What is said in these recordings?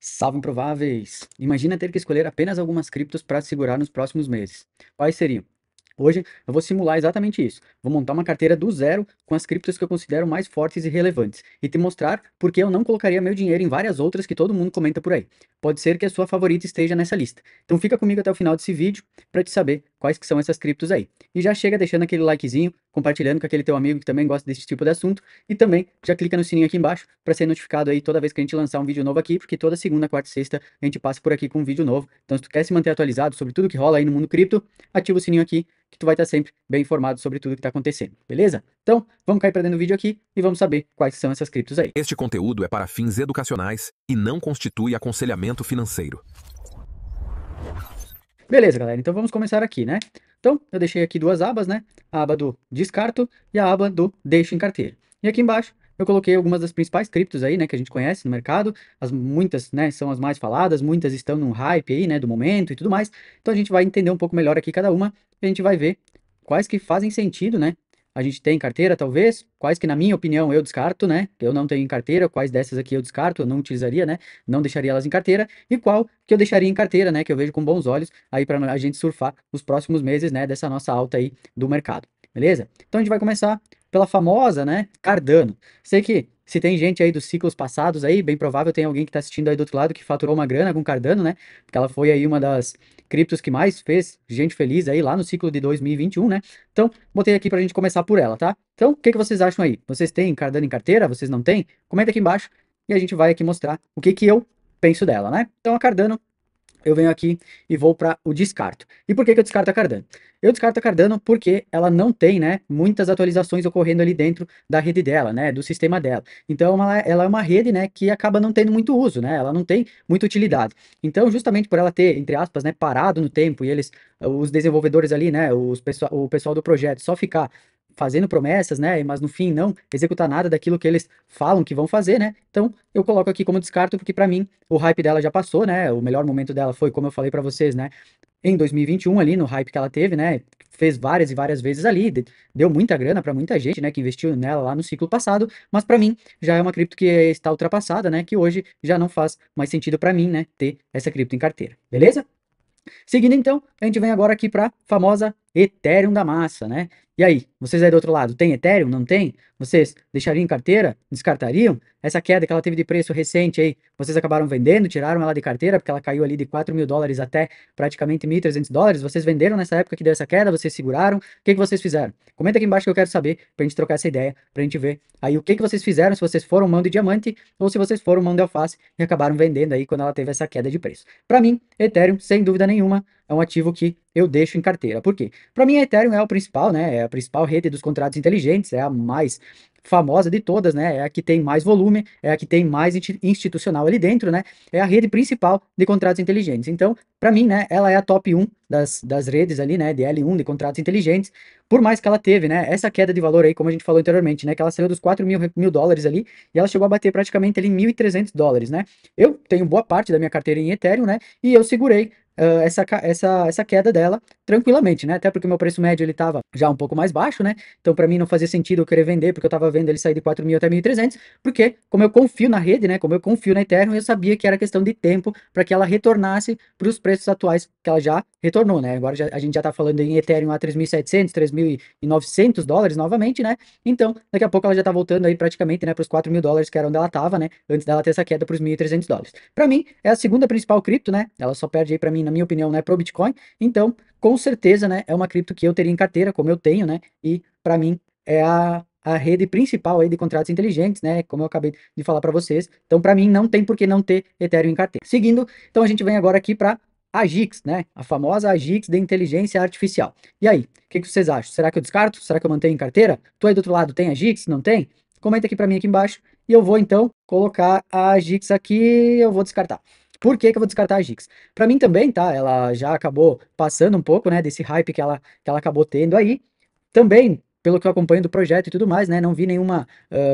Salve improváveis! Imagina ter que escolher apenas algumas criptos para segurar nos próximos meses. Quais seriam? Hoje eu vou simular exatamente isso. Vou montar uma carteira do zero com as criptos que eu considero mais fortes e relevantes e te mostrar por que eu não colocaria meu dinheiro em várias outras que todo mundo comenta por aí. Pode ser que a sua favorita esteja nessa lista. Então fica comigo até o final desse vídeo para te saber quais que são essas criptos aí. E já chega deixando aquele likezinho, compartilhando com aquele teu amigo que também gosta desse tipo de assunto e também já clica no sininho aqui embaixo para ser notificado aí toda vez que a gente lançar um vídeo novo aqui, porque toda segunda, quarta e sexta a gente passa por aqui com um vídeo novo. Então se tu quer se manter atualizado sobre tudo que rola aí no mundo cripto, ativa o sininho aqui que tu vai estar sempre bem informado sobre tudo que está acontecendo, beleza? Então, vamos cair para dentro do vídeo aqui e vamos saber quais são essas criptos aí. Este conteúdo é para fins educacionais e não constitui aconselhamento financeiro. Beleza, galera, então vamos começar aqui, né? Então, eu deixei aqui duas abas, né? A aba do descarto e a aba do deixo em carteira. E aqui embaixo eu coloquei algumas das principais criptos aí, né, que a gente conhece no mercado. Muitas, né, são as mais faladas, muitas estão num hype aí, né, do momento e tudo mais. Então a gente vai entender um pouco melhor aqui cada uma e a gente vai ver quais que fazem sentido, né? A gente tem em carteira, talvez, quais que, na minha opinião, eu descarto, né? Que eu não tenho em carteira, quais dessas aqui eu descarto, eu não utilizaria, né? Não deixaria elas em carteira, e qual que eu deixaria em carteira, né? Que eu vejo com bons olhos aí para a gente surfar os próximos meses, né? Dessa nossa alta aí do mercado, beleza? Então a gente vai começar pela famosa, né? Cardano. Sei que se tem gente aí dos ciclos passados aí, bem provável tem alguém que está assistindo aí do outro lado que faturou uma grana com Cardano, né? Porque ela foi aí uma das criptos que mais fez gente feliz aí lá no ciclo de 2021, né? Então, botei aqui pra gente começar por ela, tá? Então, o que que vocês acham aí? Vocês têm Cardano em carteira? Vocês não têm? Comenta aqui embaixo e a gente vai aqui mostrar o que que eu penso dela, né? Então, a Cardano, eu venho aqui e vou para o descarto. E por que que eu descarto a Cardano? Eu descarto a Cardano porque ela não tem, né, muitas atualizações ocorrendo ali dentro da rede dela, né, do sistema dela. Então ela é uma rede, né, que acaba não tendo muito uso, né, ela não tem muita utilidade. Então justamente por ela ter, entre aspas, né, parado no tempo e eles, os desenvolvedores ali, né, o pessoal do projeto só ficar fazendo promessas, né, mas no fim não executar nada daquilo que eles falam que vão fazer, né, então eu coloco aqui como descarto porque para mim o hype dela já passou, né, o melhor momento dela foi, como eu falei para vocês, né, em 2021 ali, no hype que ela teve, né, fez várias e várias vezes ali, deu muita grana para muita gente, né, que investiu nela lá no ciclo passado, mas para mim já é uma cripto que está ultrapassada, né, que hoje já não faz mais sentido para mim, né, ter essa cripto em carteira, beleza? Seguindo então, a gente vem agora aqui para a famosa Ethereum da massa, né? E aí, vocês aí do outro lado, tem Ethereum? Não tem? Vocês deixariam em carteira? Descartariam? Essa queda que ela teve de preço recente aí, vocês acabaram vendendo, tiraram ela de carteira, porque ela caiu ali de 4 mil dólares até praticamente 1.300 dólares. Vocês venderam nessa época que deu essa queda? Vocês seguraram? O que que vocês fizeram? Comenta aqui embaixo que eu quero saber, pra gente trocar essa ideia, pra gente ver aí o que que vocês fizeram, se vocês foram mão de diamante ou se vocês foram mão de alface e acabaram vendendo aí quando ela teve essa queda de preço. Para mim, Ethereum, sem dúvida nenhuma, é um ativo que eu deixo em carteira. Por quê? Para mim, a Ethereum é o principal, né? É a principal rede dos contratos inteligentes, é a mais famosa de todas, né? É a que tem mais volume, é a que tem mais institucional ali dentro, né? É a rede principal de contratos inteligentes. Então, para mim, né, ela é a top 1 das redes ali, né, de L1 de contratos inteligentes, por mais que ela teve, né, essa queda de valor aí, como a gente falou anteriormente, né, que ela saiu dos 4 mil dólares ali, e ela chegou a bater praticamente ali 1.300 dólares, né? Eu tenho boa parte da minha carteira em Ethereum, né, e eu segurei essa queda dela tranquilamente, né? Até porque o meu preço médio ele tava já um pouco mais baixo, né? Então para mim não fazia sentido eu querer vender, porque eu tava vendo ele sair de 4 mil até 1.300, porque como eu confio na rede, né? Como eu confio na Ethereum, eu sabia que era questão de tempo para que ela retornasse para os preços atuais que ela já retornou, né? Agora a gente já tá falando em Ethereum a 3.700, 3.900 dólares novamente, né? Então daqui a pouco ela já tá voltando aí praticamente, né, para os 4 mil dólares que era onde ela tava, né? Antes dela ter essa queda para os 1.300 dólares. Para mim é a segunda principal cripto, né? Ela só perde aí para mim, na minha opinião, né, pro Bitcoin. Então, com certeza, né, é uma cripto que eu teria em carteira, como eu tenho, né? E para mim é a rede principal aí de contratos inteligentes, né? Como eu acabei de falar para vocês. Então, para mim, não tem por que não ter Ethereum em carteira. Seguindo, então a gente vem agora aqui para a GIX, né? A famosa AGIX de inteligência artificial. E aí, o que que vocês acham? Será que eu descarto? Será que eu mantenho em carteira? Tu aí do outro lado tem a GIX? Não tem? Comenta aqui para mim aqui embaixo e eu vou então colocar a GIX aqui, eu vou descartar. Por que que eu vou descartar a GIX? Para mim também, tá? Ela já acabou passando um pouco, né, desse hype que ela acabou tendo aí. Também, pelo que eu acompanho do projeto e tudo mais, né, não vi nenhuma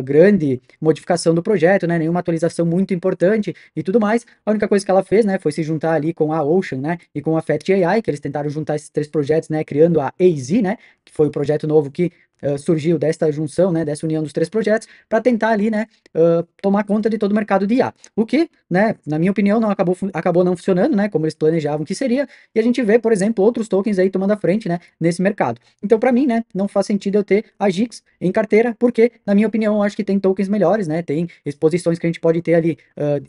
grande modificação do projeto, né, nenhuma atualização muito importante e tudo mais. A única coisa que ela fez, né, foi se juntar ali com a Ocean, né, e com a Fact AI, que eles tentaram juntar esses três projetos, né, criando a AZ, né, que foi o projeto novo que surgiu desta junção, né, dessa união dos três projetos, para tentar ali, né, tomar conta de todo o mercado de IA. O que, né, na minha opinião, não acabou não funcionando, né, como eles planejavam que seria, e a gente vê, por exemplo, outros tokens aí tomando a frente, né, nesse mercado. Então, para mim, né, não faz sentido eu ter a GIX em carteira, porque, na minha opinião, eu acho que tem tokens melhores, né, tem exposições que a gente pode ter ali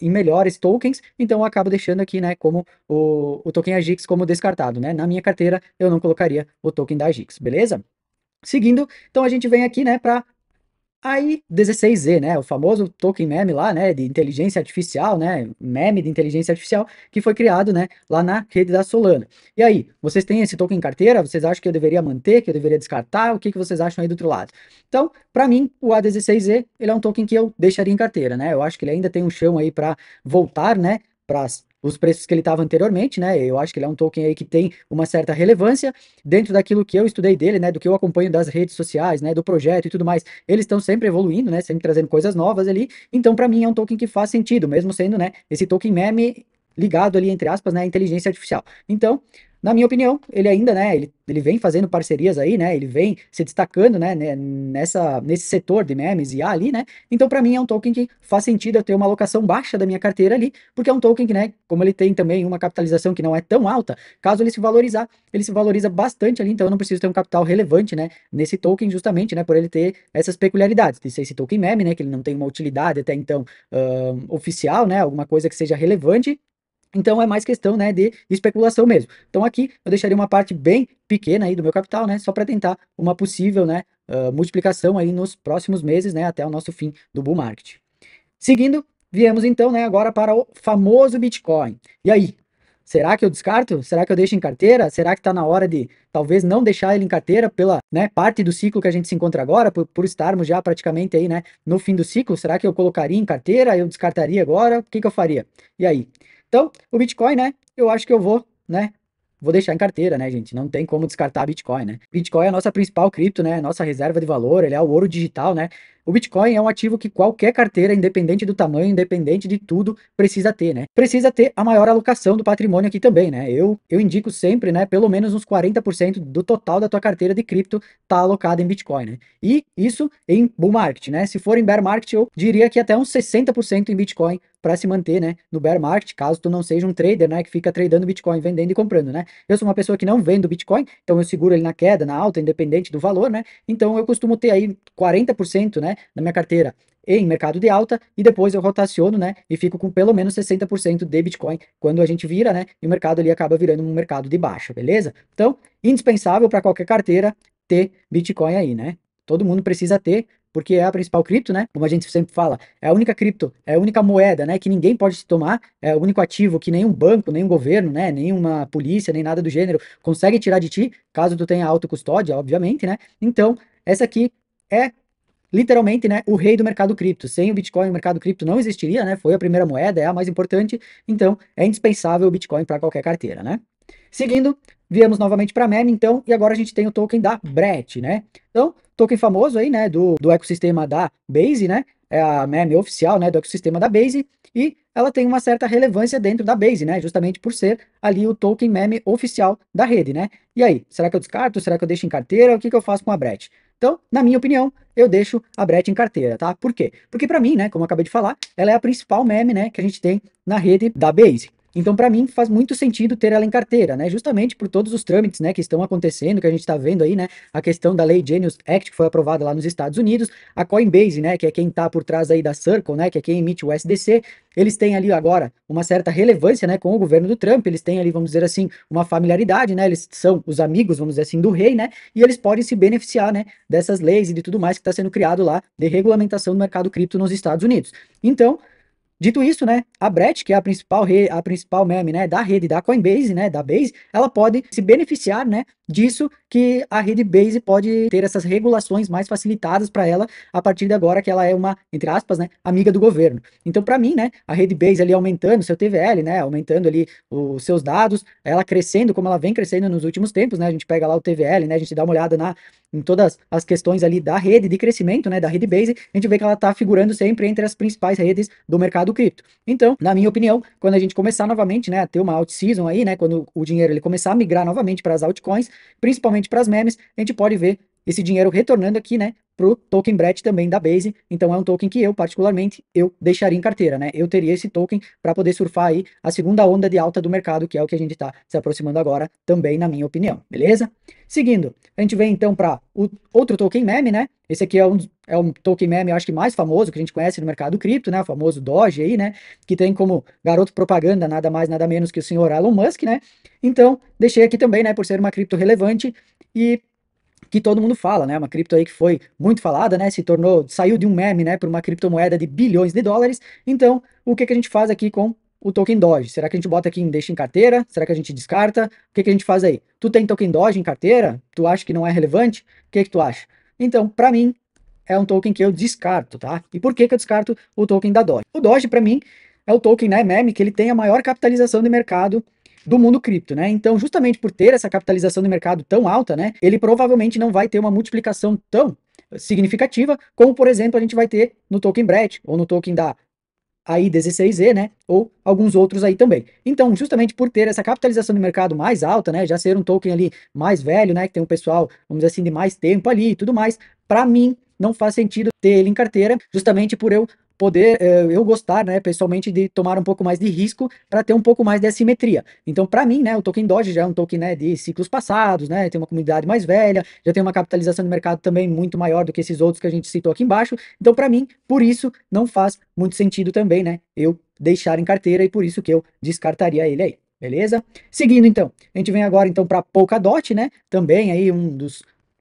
em melhores tokens, então eu acabo deixando aqui, né, como o token AGIX como descartado, né, na minha carteira eu não colocaria o token da AGIX, beleza? Seguindo, então a gente vem aqui, né, para AI16Z, né, o famoso token meme lá, né, de inteligência artificial, né, meme de inteligência artificial, que foi criado, né, lá na rede da Solana. E aí, vocês têm esse token em carteira? Vocês acham que eu deveria manter, que eu deveria descartar? O que vocês acham aí do outro lado? Então, para mim, o A16Z, ele é um token que eu deixaria em carteira, né, eu acho que ele ainda tem um chão aí para voltar, né, para os preços que ele estava anteriormente, né, eu acho que ele é um token aí que tem uma certa relevância dentro daquilo que eu estudei dele, né, do que eu acompanho das redes sociais, né, do projeto e tudo mais. Eles estão sempre evoluindo, né, sempre trazendo coisas novas ali. Então, para mim, é um token que faz sentido, mesmo sendo, né, esse token meme ligado ali, entre aspas, né, à inteligência artificial. Então, na minha opinião, ele ainda, né, ele vem fazendo parcerias aí, né, ele vem se destacando, né, nesse setor de memes e ali, né, então para mim é um token que faz sentido eu ter uma alocação baixa da minha carteira ali, porque é um token que, né, como ele tem também uma capitalização que não é tão alta, caso ele se valorizar, ele se valoriza bastante ali, então eu não preciso ter um capital relevante, né, nesse token justamente, né, por ele ter essas peculiaridades, de ser esse token meme, né, que ele não tem uma utilidade até então oficial, né, alguma coisa que seja relevante, então é mais questão, né, de especulação mesmo. Então aqui eu deixaria uma parte bem pequena aí do meu capital, né, só para tentar uma possível, né, multiplicação aí nos próximos meses, né, até o nosso fim do bull market. Seguindo, viemos então, né, agora para o famoso Bitcoin. E aí, será que eu descarto? Será que eu deixo em carteira? Será que está na hora de talvez não deixar ele em carteira pela, né, parte do ciclo que a gente se encontra agora, por estarmos já praticamente aí, né, no fim do ciclo? Será que eu colocaria em carteira? Eu descartaria agora? O que eu faria? E aí? Então, o Bitcoin, né, eu acho que eu vou, né, vou deixar em carteira, né, gente? Não tem como descartar Bitcoin, né? Bitcoin é a nossa principal cripto, né? Nossa reserva de valor, ele é o ouro digital, né? O Bitcoin é um ativo que qualquer carteira, independente do tamanho, independente de tudo, precisa ter, né? Precisa ter a maior alocação do patrimônio aqui também, né? Eu indico sempre, né, pelo menos uns 40% do total da tua carteira de cripto tá alocado em Bitcoin, né? E isso em bull market, né? Se for em bear market, eu diria que até uns 60% em Bitcoin para se manter, né, no bear market, caso tu não seja um trader, né, que fica tradando Bitcoin, vendendo e comprando, né? Eu sou uma pessoa que não vendo Bitcoin, então eu seguro ele na queda, na alta, independente do valor, né? Então eu costumo ter aí 40%, né, na minha carteira em mercado de alta e depois eu rotaciono, né, e fico com pelo menos 60% de Bitcoin quando a gente vira, né, e o mercado ali acaba virando um mercado de baixa, beleza? Então, indispensável para qualquer carteira ter Bitcoin aí, né? Todo mundo precisa ter, porque é a principal cripto, né? Como a gente sempre fala, é a única cripto, é a única moeda, né, que ninguém pode se tomar, é o único ativo que nenhum banco, nenhum governo, né, nenhuma polícia, nem nada do gênero consegue tirar de ti, caso tu tenha autocustódia, obviamente, né? Então, essa aqui é literalmente, né, o rei do mercado cripto. Sem o Bitcoin, o mercado cripto não existiria, né? Foi a primeira moeda, é a mais importante, então é indispensável o Bitcoin para qualquer carteira, né? Seguindo, viemos novamente para meme, então, e agora a gente tem o token da BRET, né? Então, token famoso aí, né, do ecossistema da Base, né? É a meme oficial, né, do ecossistema da Base, e ela tem uma certa relevância dentro da Base, né? Justamente por ser ali o token meme oficial da rede, né? E aí, será que eu descarto? Será que eu deixo em carteira? O que eu faço com a BRET? Então, na minha opinião, eu deixo a BRET em carteira, tá? Por quê? Porque para mim, né, como eu acabei de falar, ela é a principal meme, né, que a gente tem na rede da Base. Então, para mim, faz muito sentido ter ela em carteira, né? Justamente por todos os trâmites, né, que estão acontecendo, que a gente está vendo aí, né? A questão da Lei Genius Act, que foi aprovada lá nos Estados Unidos, a Coinbase, né, que é quem está por trás aí da Circle, né, que é quem emite o SDC, eles têm ali agora uma certa relevância, né, com o governo do Trump, eles têm ali, vamos dizer assim, uma familiaridade, né? Eles são os amigos, vamos dizer assim, do rei, né? E eles podem se beneficiar, né, dessas leis e de tudo mais que está sendo criado lá de regulamentação do mercado cripto nos Estados Unidos. Então, dito isso, né, a Brett, que é a principal meme, né, da rede da Coinbase, né, da Base, ela pode se beneficiar, né, disso que a rede Base pode ter essas regulações mais facilitadas para ela a partir de agora que ela é uma, entre aspas, né, amiga do governo. Então, para mim, né, a rede Base ali aumentando seu TVL, né, aumentando ali os seus dados, ela crescendo como ela vem crescendo nos últimos tempos, né, a gente pega lá o TVL, né, a gente dá uma olhada em todas as questões ali da rede de crescimento, né, da rede Base, a gente vê que ela está figurando sempre entre as principais redes do mercado cripto. Então, na minha opinião, quando a gente começar novamente, né, a ter uma alt season aí, né, quando o dinheiro ele começar a migrar novamente para as altcoins, principalmente para as memes, a gente pode ver esse dinheiro retornando aqui, né, pro token BRET também da Base. Então é um token que eu, particularmente, eu deixaria em carteira, né? Eu teria esse token para poder surfar aí a segunda onda de alta do mercado, que é o que a gente está se aproximando agora, também na minha opinião, beleza? Seguindo, a gente vem então para o outro token meme, né? Esse aqui é um token meme, eu acho que mais famoso que a gente conhece no mercado cripto, né? O famoso Doge aí, né? Que tem como garoto propaganda nada mais, nada menos que o senhor Elon Musk, né? Então, deixei aqui também, né? Por ser uma cripto relevante e que todo mundo fala, né? Uma cripto aí que foi muito falada, né? Saiu de um meme, né, para uma criptomoeda de bilhões de dólares. Então, o que que a gente faz aqui com o token Doge? Será que a gente bota aqui em deixa em carteira? Será que a gente descarta? O que que a gente faz aí? Tu tem token Doge em carteira? Tu acha que não é relevante? O que que tu acha? Então, para mim, é um token que eu descarto, tá? E por que que eu descarto o token da Doge? O Doge, para mim, é o token, né, meme, que ele tem a maior capitalização de mercado do mundo cripto, né? Então, justamente por ter essa capitalização de mercado tão alta, né, ele provavelmente não vai ter uma multiplicação tão significativa como, por exemplo, a gente vai ter no token BRET ou no token da AI16Z, né, ou alguns outros aí também. Então, justamente por ter essa capitalização de mercado mais alta, né, já ser um token ali mais velho, né, que tem um pessoal, vamos dizer assim, de mais tempo ali e tudo mais, para mim não faz sentido ter ele em carteira, justamente por eu poder, eu gostar, né, pessoalmente de tomar um pouco mais de risco para ter um pouco mais de assimetria. Então, para mim, né, o token Doge já é um token, né, de ciclos passados, né, tem uma comunidade mais velha, já tem uma capitalização de mercado também muito maior do que esses outros que a gente citou aqui embaixo. Então, para mim, por isso não faz muito sentido também, né, eu deixar em carteira e por isso que eu descartaria ele aí. Beleza? Seguindo então, a gente vem agora então para Polkadot, né? Também aí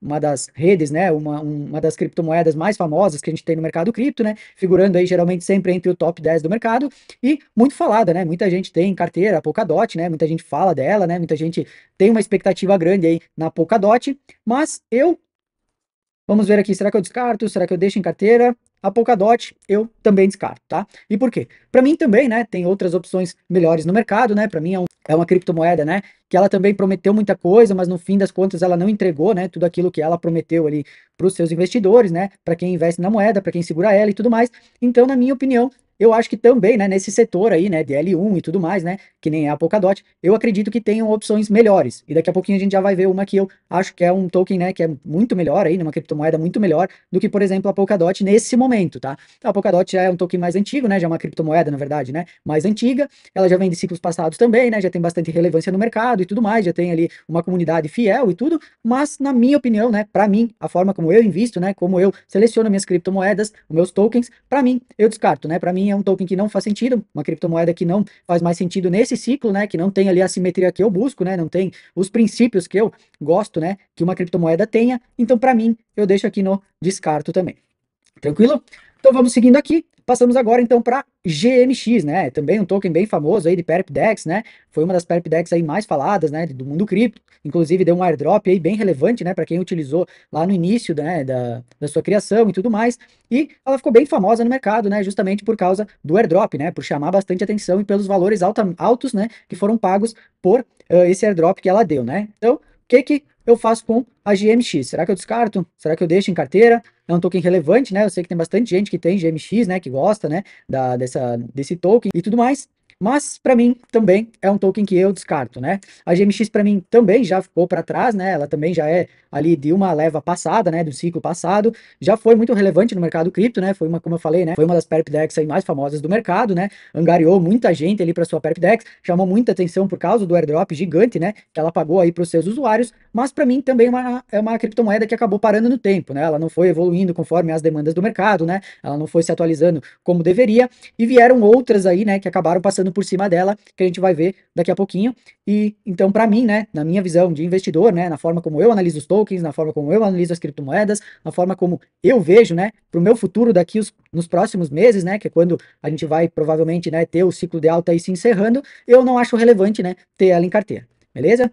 uma das redes, né? Uma das criptomoedas mais famosas que a gente tem no mercado cripto, né? Figurando aí geralmente sempre entre o top 10 do mercado e muito falada, né? Muita gente tem em carteira a Polkadot, né? Muita gente fala dela, né? Muita gente tem uma expectativa grande aí na Polkadot, mas eu vamos ver aqui, será que eu descarto? Será que eu deixo em carteira? A Polkadot eu também descarto, tá? E por quê? Para mim também, né, tem outras opções melhores no mercado, né? Para mim é uma criptomoeda, né, que ela também prometeu muita coisa, mas no fim das contas ela não entregou, né, tudo aquilo que ela prometeu ali para os seus investidores, né, para quem investe na moeda, para quem segura ela e tudo mais. Então, na minha opinião, eu acho que também, né, nesse setor aí, né, de L1 e tudo mais, né, que nem é a Polkadot, eu acredito que tenham opções melhores. E daqui a pouquinho a gente já vai ver uma que eu acho que é um token, né, que é muito melhor aí, numa criptomoeda muito melhor do que, por exemplo, a Polkadot nesse momento, tá? A Polkadot já é um token mais antigo, né, já é uma criptomoeda, na verdade, né, mais antiga, ela já vem de ciclos passados também, né, já tem bastante relevância no mercado e tudo mais, já tem ali uma comunidade fiel e tudo, mas na minha opinião, né, para mim, a forma como eu invisto, né, como eu seleciono minhas criptomoedas, os meus tokens, para mim, eu descarto, né, para mim é um token que não faz sentido, uma criptomoeda que não faz mais sentido nesse ciclo, né, que não tem ali a simetria que eu busco, né, não tem os princípios que eu gosto, né, que uma criptomoeda tenha, então para mim, eu deixo aqui no descarto também. Tranquilo? Então vamos seguindo aqui. Passamos agora então para GMX, né? Também um token bem famoso aí de Perpdex, né? Foi uma das Perpdex aí mais faladas, né, do mundo cripto. Inclusive deu um airdrop aí bem relevante, né, para quem utilizou lá no início, né, da sua criação e tudo mais. E ela ficou bem famosa no mercado, né, justamente por causa do airdrop, né, por chamar bastante atenção e pelos valores altos, né, que foram pagos por esse airdrop que ela deu, né? Então, o que que eu faço com a GMX? Será que eu descarto? Será que eu deixo em carteira? É um token relevante, né? Eu sei que tem bastante gente que tem GMX, né? Que gosta, né? Desse token e tudo mais. Mas para mim também é um token que eu descarto, né? A GMX para mim também já ficou para trás, né? Ela também já é ali de uma leva passada, né? Do ciclo passado, já foi muito relevante no mercado cripto, né? Foi uma, como eu falei, né? Foi uma das Perpdex aí mais famosas do mercado, né? Angariou muita gente ali para sua Perpdex, chamou muita atenção por causa do airdrop gigante, né? Que ela pagou aí para os seus usuários, mas para mim também é uma criptomoeda que acabou parando no tempo, né? Ela não foi evoluindo conforme as demandas do mercado, né? Ela não foi se atualizando como deveria e vieram outras aí, né? Que acabaram passando por cima dela, que a gente vai ver daqui a pouquinho. E então, para mim, né? Na minha visão de investidor, né? Na forma como eu analiso os tokens, na forma como eu analiso as criptomoedas, na forma como eu vejo, né? Para o meu futuro daqui nos próximos meses, né? Que é quando a gente vai provavelmente, né? Ter o ciclo de alta aí se encerrando, eu não acho relevante, né? Ter ela em carteira, beleza?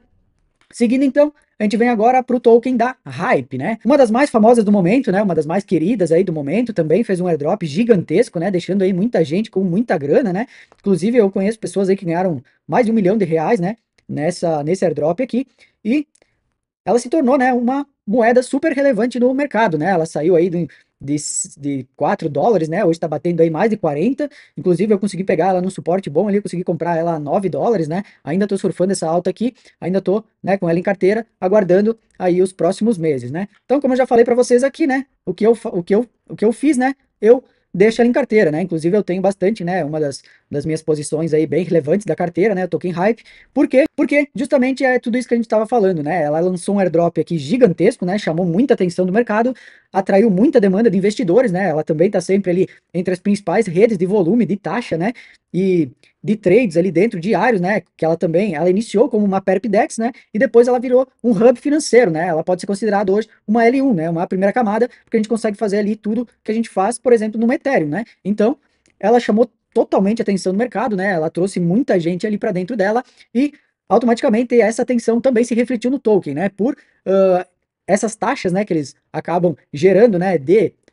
Seguindo então, a gente vem agora para o token da Hype, né? Uma das mais famosas do momento, né? Uma das mais queridas aí do momento, também fez um airdrop gigantesco, né? Deixando aí muita gente com muita grana, né? Inclusive eu conheço pessoas aí que ganharam mais de R$ 1 milhão, né? Nesse airdrop aqui. E ela se tornou, né, uma moeda super relevante no mercado, né? Ela saiu aí de $4, né? Hoje tá batendo aí mais de 40. Inclusive, eu consegui pegar ela no suporte bom ali, eu consegui comprar ela a $9, né? Ainda tô surfando essa alta aqui, ainda tô, né, com ela em carteira, aguardando aí os próximos meses, né? Então, como eu já falei para vocês aqui, né? O que eu fiz, né? Eu deixo ela em carteira, né? Inclusive, eu tenho bastante, né? Uma das minhas posições aí bem relevantes da carteira, né? Eu token hype. Por quê? Porque justamente é tudo isso que a gente estava falando, né? Ela lançou um airdrop aqui gigantesco, né? Chamou muita atenção do mercado, atraiu muita demanda de investidores, né? Ela também está sempre ali entre as principais redes de volume, de taxa, né? E de trades ali dentro, diários, né? Que ela iniciou como uma Perpdex, né? E depois ela virou um hub financeiro, né? Ela pode ser considerada hoje uma L1, né? Uma primeira camada, porque a gente consegue fazer ali tudo que a gente faz, por exemplo, no Ethereum, né? Então, ela chamou totalmente a atenção do mercado, né? Ela trouxe muita gente ali para dentro dela e automaticamente essa atenção também se refletiu no token, né? Por essas taxas, né, que eles acabam gerando, né,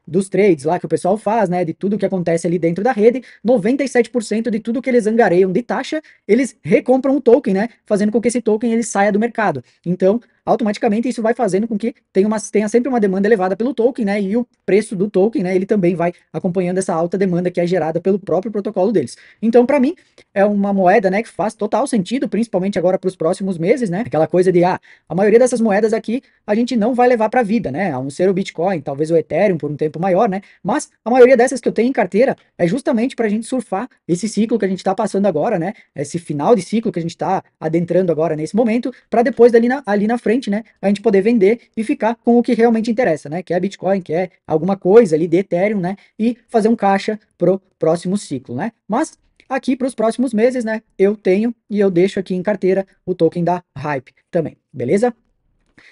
dos trades lá que o pessoal faz, né, de tudo que acontece ali dentro da rede, 97% de tudo que eles angareiam de taxa, eles recompram o token, né, fazendo com que esse token ele saia do mercado. Então, automaticamente isso vai fazendo com que tenha sempre uma demanda elevada pelo token, né, e o preço do token, né, ele também vai acompanhando essa alta demanda que é gerada pelo próprio protocolo deles. Então, para mim, é uma moeda, né, que faz total sentido, principalmente agora para os próximos meses, né, aquela coisa de, a maioria dessas moedas aqui a gente não vai levar para a vida, né, a não ser o Bitcoin, talvez o Ethereum por um tempo maior, né, mas a maioria dessas que eu tenho em carteira é justamente para a gente surfar esse ciclo que a gente está passando agora, né, esse final de ciclo que a gente está adentrando agora nesse momento, para depois ali na frente, né, a gente poder vender e ficar com o que realmente interessa, né, que é Bitcoin, que é alguma coisa ali de Ethereum, né, e fazer um caixa pro próximo ciclo, né, mas aqui para os próximos meses, né, eu tenho e eu deixo aqui em carteira o token da Hype também, beleza?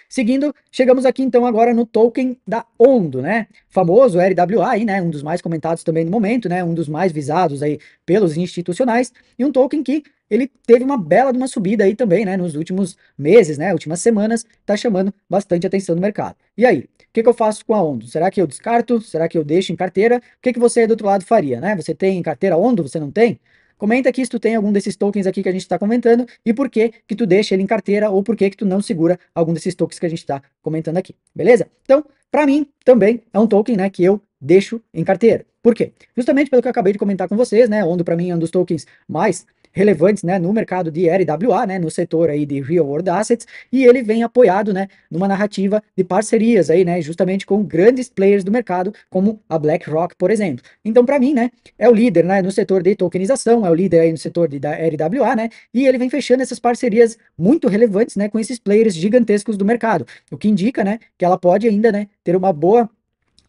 Seguindo, chegamos aqui então agora no token da Ondo, né? Famoso RWA aí, né? Um dos mais comentados também no momento, né? Um dos mais visados aí pelos institucionais e um token que ele teve uma bela de uma subida aí também, né? Nos últimos meses, né? Últimas semanas, tá chamando bastante atenção do mercado. E aí, o que eu faço com a Ondo? Será que eu descarto? Será que eu deixo em carteira? O que você aí do outro lado faria, né? Você tem em carteira Ondo? Você não tem? Comenta aqui se tu tem algum desses tokens aqui que a gente está comentando e por que que tu deixa ele em carteira ou por que que tu não segura algum desses tokens que a gente está comentando aqui, beleza? Então, para mim, também é um token, né, que eu deixo em carteira. Por quê? Justamente pelo que eu acabei de comentar com vocês, né, Ondo para mim é um dos tokens mais relevantes, né, no mercado de RWA, né, no setor aí de Real World Assets, e ele vem apoiado, né, numa narrativa de parcerias aí, né, justamente com grandes players do mercado, como a BlackRock, por exemplo. Então, para mim, né, é o líder, né, no setor de tokenização, é o líder aí no setor da RWA, né, e ele vem fechando essas parcerias muito relevantes, né, com esses players gigantescos do mercado, o que indica, né, que ela pode ainda, né, ter uma boa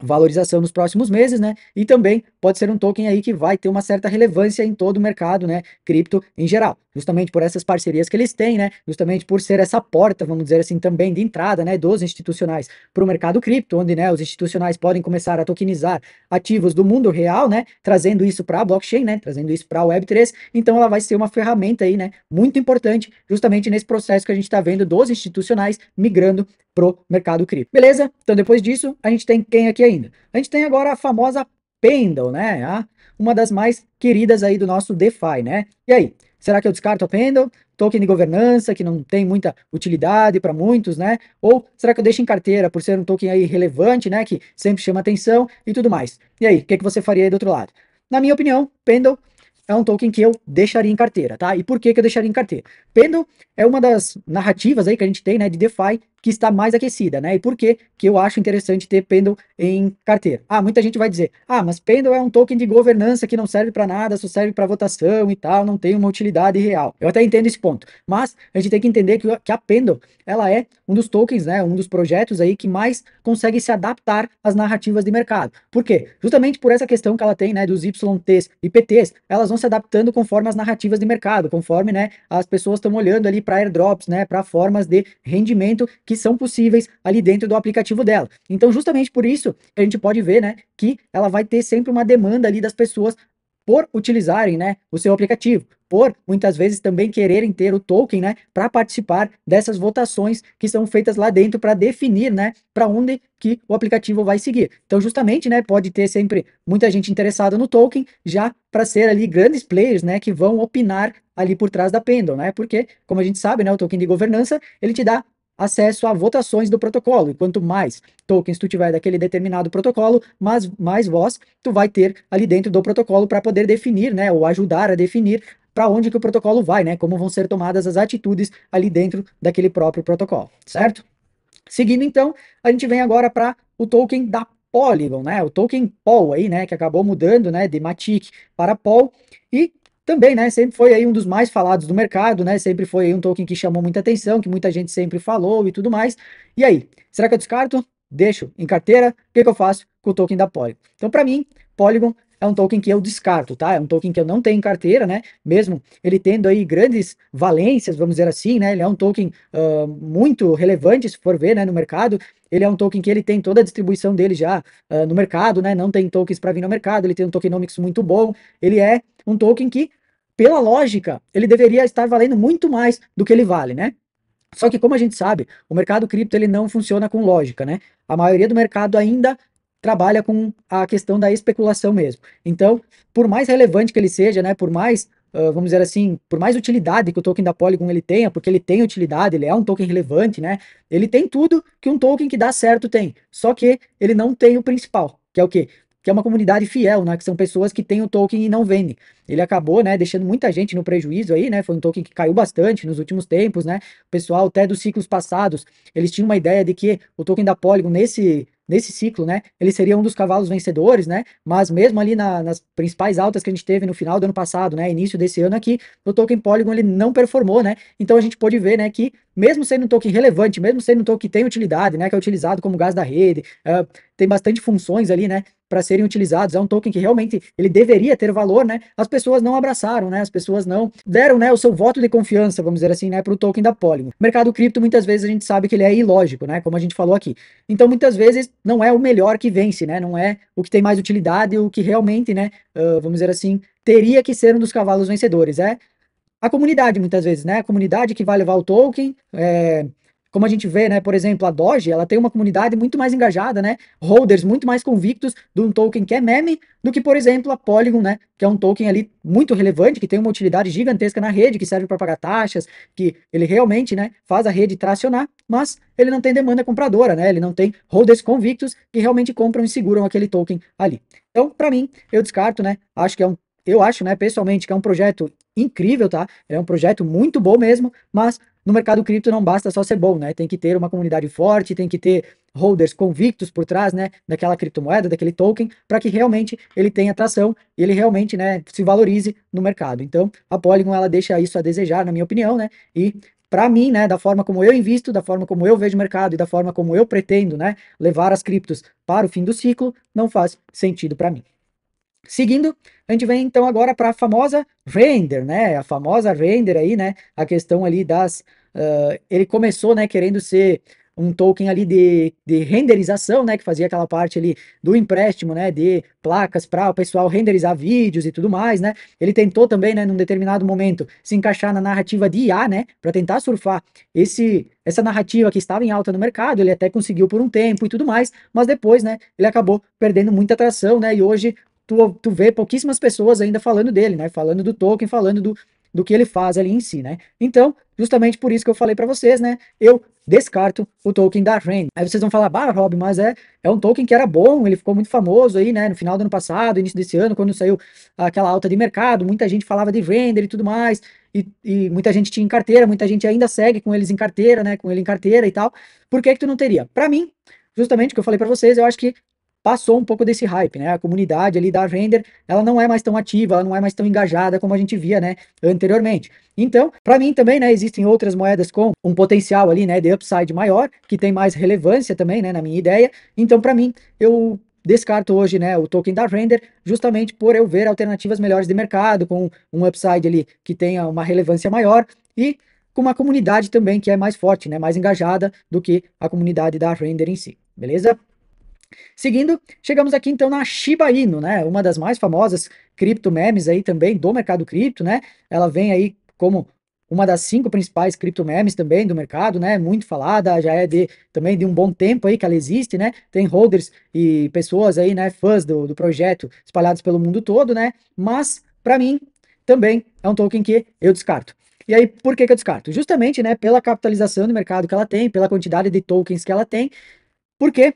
valorização nos próximos meses, né? E também pode ser um token aí que vai ter uma certa relevância em todo o mercado, né? Cripto em geral. Justamente por essas parcerias que eles têm, né? Justamente por ser essa porta, vamos dizer assim, também de entrada, né? Dos institucionais para o mercado cripto, onde, né? Os institucionais podem começar a tokenizar ativos do mundo real, né? Trazendo isso para a blockchain, né? Trazendo isso para a Web3. Então, ela vai ser uma ferramenta aí, né? Muito importante, justamente nesse processo que a gente está vendo dos institucionais migrando pro mercado cripto. Beleza? Então depois disso, a gente tem quem aqui ainda? A gente tem agora a famosa Pendle, né? Uma das mais queridas aí do nosso DeFi, né? E aí, será que eu descarto a Pendle? Token de governança que não tem muita utilidade para muitos, né? Ou será que eu deixo em carteira por ser um token aí relevante, né? Que sempre chama atenção e tudo mais. E aí, o que você faria aí do outro lado? Na minha opinião, Pendle é um token que eu deixaria em carteira, tá? E por que que eu deixaria em carteira? Pendle é uma das narrativas aí que a gente tem, né, de DeFi que está mais aquecida, né? E por que que eu acho interessante ter Pendle em carteira? Ah, muita gente vai dizer, mas Pendle é um token de governança que não serve para nada, só serve para votação e tal, não tem uma utilidade real. Eu até entendo esse ponto, mas a gente tem que entender que a Pendle, ela é um dos tokens, né, um dos projetos aí que mais consegue se adaptar às narrativas de mercado. Por quê? Justamente por essa questão que ela tem, né, dos YTs e PTs, elas vão se adaptando conforme as narrativas de mercado, conforme, né, as pessoas estão olhando ali para airdrops, né, para formas de rendimento que são possíveis ali dentro do aplicativo dela. Então, justamente por isso, a gente pode ver, né, que ela vai ter sempre uma demanda ali das pessoas por utilizarem, né, o seu aplicativo, por muitas vezes também quererem ter o token, né, para participar dessas votações que são feitas lá dentro para definir, né, para onde que o aplicativo vai seguir. Então, justamente, né, pode ter sempre muita gente interessada no token, já para ser ali grandes players, né, que vão opinar ali por trás da Pendle, né, porque, como a gente sabe, né, o token de governança, ele te dá acesso a votações do protocolo. E quanto mais tokens tu tiver daquele determinado protocolo, mais voz tu vai ter ali dentro do protocolo para poder definir, né, ou ajudar a definir para onde que o protocolo vai, né, como vão ser tomadas as atitudes ali dentro daquele próprio protocolo, certo? Seguindo então, a gente vem agora para o token da Polygon, né? O token POL aí, né? Que acabou mudando, né? De Matic para POL e também, né? Sempre foi aí um dos mais falados do mercado, né? Sempre foi aí um token que chamou muita atenção, que muita gente sempre falou e tudo mais. E aí, será que eu descarto? Deixo em carteira? O que que eu faço com o token da Polygon? Então, para mim, Polygon é um token que eu descarto, tá? É um token que eu não tenho em carteira, né? Mesmo ele tendo aí grandes valências, vamos dizer assim, né? Ele é um token muito relevante, se for ver, né, no mercado. Ele é um token que ele tem toda a distribuição dele já no mercado, né? Não tem tokens para vir no mercado, ele tem um tokenomics muito bom. Ele é um token que, pela lógica, ele deveria estar valendo muito mais do que ele vale, né? Só que como a gente sabe, o mercado cripto ele não funciona com lógica, né? A maioria do mercado ainda trabalha com a questão da especulação mesmo. Então, por mais relevante que ele seja, né, por mais, vamos dizer assim, por mais utilidade que o token da Polygon ele tenha, porque ele tem utilidade, ele é um token relevante, né? Ele tem tudo que um token que dá certo tem. Só que ele não tem o principal, que é o quê? Que é uma comunidade fiel, né? Que são pessoas que têm o token e não vendem. Ele acabou, né, deixando muita gente no prejuízo aí, né? Foi um token que caiu bastante nos últimos tempos, né? O pessoal, até dos ciclos passados, eles tinham uma ideia de que o token da Polygon nesse ciclo, né, ele seria um dos cavalos vencedores, né, mas mesmo ali nas principais altas que a gente teve no final do ano passado, né, início desse ano aqui, o token Polygon ele não performou, né, então a gente pode ver, né, que mesmo sendo um token relevante, mesmo sendo um token que tem utilidade, né, que é utilizado como gás da rede, tem bastante funções ali, né, para serem utilizados, é um token que realmente ele deveria ter valor, né, as pessoas não abraçaram, né, as pessoas não deram, né, o seu voto de confiança, vamos dizer assim, né, para o token da Polygon. O mercado cripto, muitas vezes, a gente sabe que ele é ilógico, né, como a gente falou aqui. Então, muitas vezes, não é o melhor que vence, né, não é o que tem mais utilidade, o que realmente, né, vamos dizer assim, teria que ser um dos cavalos vencedores, é a comunidade, muitas vezes, né? A comunidade que vai levar o token. Como a gente vê, né? Por exemplo, a Doge, ela tem uma comunidade muito mais engajada, né? Holders muito mais convictos de um token que é meme do que, por exemplo, a Polygon, né? Que é um token ali muito relevante, que tem uma utilidade gigantesca na rede, que serve para pagar taxas, que ele realmente, né? Faz a rede tracionar, mas ele não tem demanda compradora, né? Ele não tem holders convictos que realmente compram e seguram aquele token ali. Então, para mim, eu descarto, né? Acho que é um eu acho, né, pessoalmente, que é um projeto incrível, tá? É um projeto muito bom mesmo, mas no mercado cripto não basta só ser bom, né? Tem que ter uma comunidade forte, tem que ter holders convictos por trás, né, daquela criptomoeda, daquele token, para que realmente ele tenha atração e ele realmente, né, se valorize no mercado. Então, a Polygon ela deixa isso a desejar, na minha opinião, né? E para mim, né, da forma como eu invisto, da forma como eu vejo o mercado e da forma como eu pretendo, né, levar as criptos para o fim do ciclo, não faz sentido para mim. Seguindo, a gente vem então agora para a famosa render, né? A famosa render aí, né? A questão ali das. Ele começou, né, querendo ser um token ali de renderização, né? Que fazia aquela parte ali do empréstimo, né? De placas para o pessoal renderizar vídeos e tudo mais, né? Ele tentou também, né, num determinado momento, se encaixar na narrativa de IA, né? Para tentar surfar essa narrativa que estava em alta no mercado. Ele até conseguiu por um tempo e tudo mais, mas depois, né? Ele acabou perdendo muita atração, né? E hoje tu vê pouquíssimas pessoas ainda falando dele, né? Falando do token, falando do que ele faz ali em si, né? Então, justamente por isso que eu falei para vocês, né? Eu descarto o token da Rand. Aí vocês vão falar, bah, Rob, mas é um token que era bom, ele ficou muito famoso aí, né? No final do ano passado, início desse ano, quando saiu aquela alta de mercado, muita gente falava de render e tudo mais, e muita gente tinha em carteira, muita gente ainda segue com eles em carteira, né? Com ele em carteira e tal. Por que que tu não teria? Para mim, justamente o que eu falei para vocês, eu acho que passou um pouco desse hype, né? A comunidade ali da Render, ela não é mais tão ativa, ela não é mais tão engajada como a gente via, né, anteriormente. Então, para mim também, né, existem outras moedas com um potencial ali, né, de upside maior, que tem mais relevância também, né, na minha ideia. Então, para mim, eu descarto hoje, né, o token da Render, justamente por eu ver alternativas melhores de mercado, com um upside ali que tenha uma relevância maior e com uma comunidade também que é mais forte, né, mais engajada do que a comunidade da Render em si, beleza? Seguindo, chegamos aqui então na Shiba Inu, né? Uma das mais famosas cripto memes aí também do mercado cripto, né? Ela vem aí como uma das 5 principais cripto memes também do mercado, né? Muito falada, já é também de um bom tempo aí que ela existe, né? Tem holders e pessoas aí, né? Fãs do projeto espalhados pelo mundo todo, né? Mas, para mim, também é um token que eu descarto. E aí, por que que eu descarto? Justamente, né, pela capitalização de mercado que ela tem, pela quantidade de tokens que ela tem, porque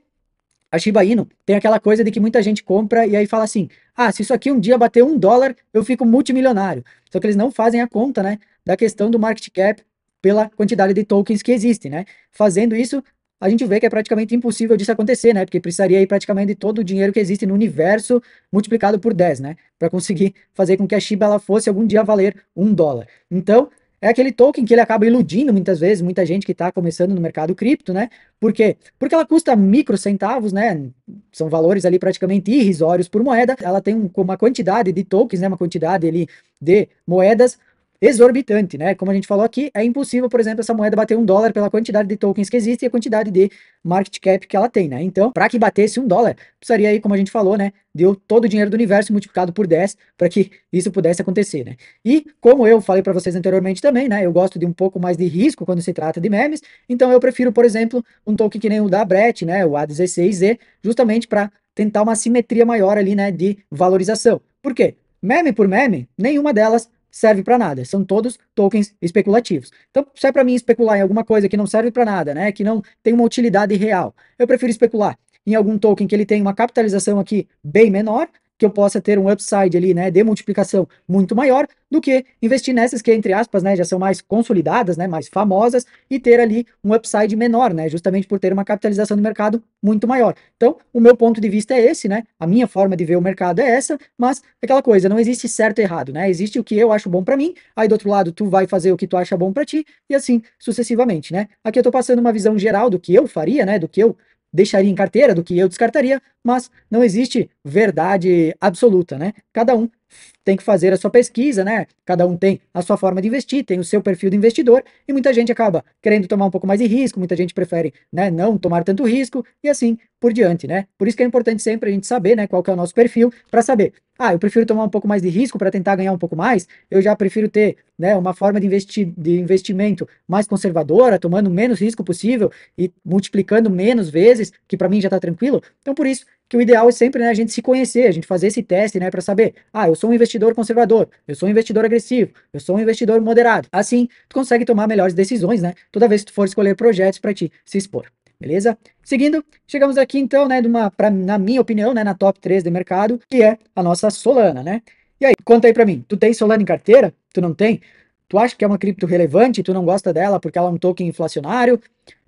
a Shiba Inu tem aquela coisa de que muita gente compra e aí fala assim: ah, se isso aqui um dia bater $1, eu fico multimilionário. Só que eles não fazem a conta, né, da questão do market cap pela quantidade de tokens que existem, né? Fazendo isso, a gente vê que é praticamente impossível disso acontecer, né? Porque precisaria aí praticamente todo o dinheiro que existe no universo multiplicado por 10, né? Para conseguir fazer com que a Shiba ela fosse algum dia valer $1. Então, é aquele token que ele acaba iludindo muitas vezes, muita gente que está começando no mercado cripto, né? Por quê? Porque ela custa microcentavos, né? São valores ali praticamente irrisórios por moeda. Ela tem uma quantidade de tokens, né? Uma quantidade ali de moedas exorbitante, né? Como a gente falou aqui, é impossível, por exemplo, essa moeda bater $1 pela quantidade de tokens que existe e a quantidade de market cap que ela tem, né? Então, para que batesse $1, precisaria aí, como a gente falou, né? Deu todo o dinheiro do universo multiplicado por 10 para que isso pudesse acontecer, né? E como eu falei para vocês anteriormente também, né? Eu gosto de um pouco mais de risco quando se trata de memes, então eu prefiro, por exemplo, um token que nem o da Brett, né? O A16Z, justamente para tentar uma simetria maior ali, né? De valorização. Por quê? Meme por meme, nenhuma delas serve para nada. São todos tokens especulativos. Então, se é para mim especular em alguma coisa que não serve para nada, né, que não tem uma utilidade real, eu prefiro especular em algum token que ele tem uma capitalização aqui bem menor, que eu possa ter um upside ali, né, de multiplicação muito maior, do que investir nessas que, entre aspas, né, já são mais consolidadas, né, mais famosas, e ter ali um upside menor, né, justamente por ter uma capitalização do mercado muito maior. Então, o meu ponto de vista é esse, né, a minha forma de ver o mercado é essa, mas aquela coisa, não existe certo e errado, né, existe o que eu acho bom para mim, aí do outro lado tu vai fazer o que tu acha bom para ti, e assim sucessivamente, né. Aqui eu tô passando uma visão geral do que eu faria, né, do que eu deixaria em carteira, do que eu descartaria, mas não existe verdade absoluta, né? Cada um tem que fazer a sua pesquisa, né? Cada um tem a sua forma de investir, tem o seu perfil de investidor, e muita gente acaba querendo tomar um pouco mais de risco, muita gente prefere, né, não tomar tanto risco, e assim por diante, né? Por isso que é importante sempre a gente saber, né, qual que é o nosso perfil, para saber, ah, eu prefiro tomar um pouco mais de risco para tentar ganhar um pouco mais, eu já prefiro ter, né, uma forma de investimento mais conservadora, tomando menos risco possível e multiplicando menos vezes, que para mim já está tranquilo. Então, por isso que o ideal é sempre, né, a gente se conhecer, a gente fazer esse teste, né, para saber, ah, eu sou um investidor conservador, eu sou um investidor agressivo, eu sou um investidor moderado. Assim, tu consegue tomar melhores decisões, né, toda vez que tu for escolher projetos para ti se expor. Beleza? Seguindo, chegamos aqui então, né, na minha opinião, né, na top 3 de mercado, que é a nossa Solana, né? E aí, conta aí para mim, tu tem Solana em carteira? Tu não tem? Tu acha que é uma cripto relevante? Tu não gosta dela porque ela é um token inflacionário?